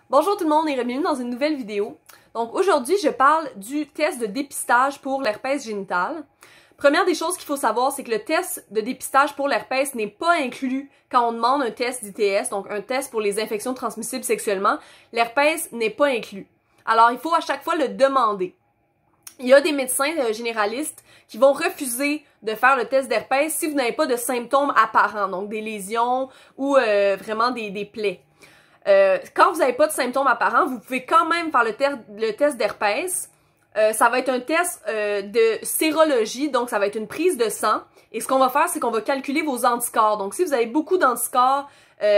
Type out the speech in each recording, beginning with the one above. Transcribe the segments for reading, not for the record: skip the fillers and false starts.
Bonjour tout le monde et bienvenue dans une nouvelle vidéo. Donc aujourd'hui, je parle du test de dépistage pour l'herpès génital. Première des choses qu'il faut savoir, c'est que le test de dépistage pour l'herpès n'est pas inclus quand on demande un test d'ITS, donc un test pour les infections transmissibles sexuellement. L'herpès n'est pas inclus. Alors, il faut à chaque fois le demander. Il y a des médecins généralistes qui vont refuser de faire le test d'herpès si vous n'avez pas de symptômes apparents, donc des lésions ou vraiment des plaies. Quand vous n'avez pas de symptômes apparents, vous pouvez quand même faire le test d'herpès. Ça va être un test de sérologie, donc ça va être une prise de sang. Et ce qu'on va faire, c'est qu'on va calculer vos anticorps. Donc si vous avez beaucoup d'anticorps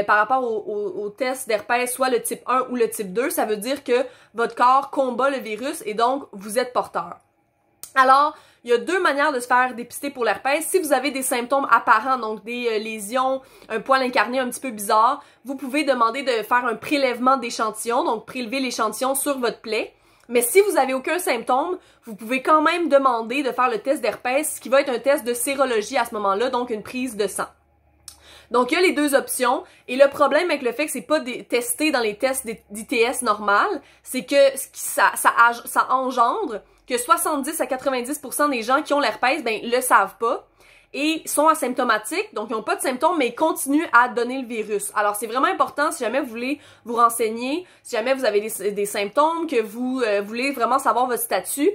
par rapport au test d'herpès, soit le type 1 ou le type 2, ça veut dire que votre corps combat le virus et donc vous êtes porteur. Alors, il y a deux manières de se faire dépister pour l'herpès. Si vous avez des symptômes apparents, donc des lésions, un poil incarné un petit peu bizarre, vous pouvez demander de faire un prélèvement d'échantillons, donc prélever l'échantillon sur votre plaie. Mais si vous n'avez aucun symptôme, vous pouvez quand même demander de faire le test d'herpès, qui va être un test de sérologie à ce moment-là, donc une prise de sang. Donc, il y a les deux options. Et le problème avec le fait que c'est pas testé dans les tests d'ITS normal, c'est que ça engendre que 70 à 90% des gens qui ont l'herpès, ben, le savent pas et sont asymptomatiques, donc ils n'ont pas de symptômes, mais ils continuent à donner le virus. Alors, c'est vraiment important, si jamais vous voulez vous renseigner, si jamais vous avez des symptômes, que vous voulez vraiment savoir votre statut,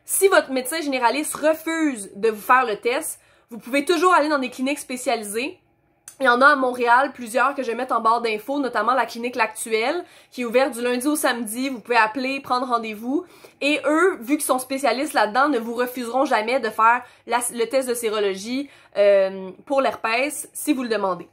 si votre médecin généraliste refuse de vous faire le test, vous pouvez toujours aller dans des cliniques spécialisées. Il y en a à Montréal, plusieurs que je vais mettre en barre d'infos, notamment la clinique L'Actuelle, qui est ouverte du lundi au samedi. Vous pouvez appeler, prendre rendez-vous. Et eux, vu qu'ils sont spécialistes là-dedans, ne vous refuseront jamais de faire le test de sérologie pour l'herpès si vous le demandez.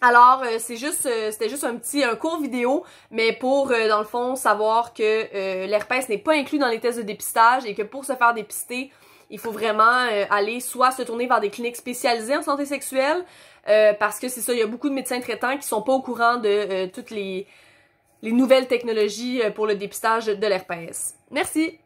Alors, c'était juste un court vidéo, mais pour, dans le fond, savoir que l'herpès n'est pas inclus dans les tests de dépistage et que pour se faire dépister, il faut vraiment aller soit se tourner vers des cliniques spécialisées en santé sexuelle, parce que c'est ça, il y a beaucoup de médecins traitants qui sont pas au courant de toutes les nouvelles technologies pour le dépistage de l'herpès. Merci!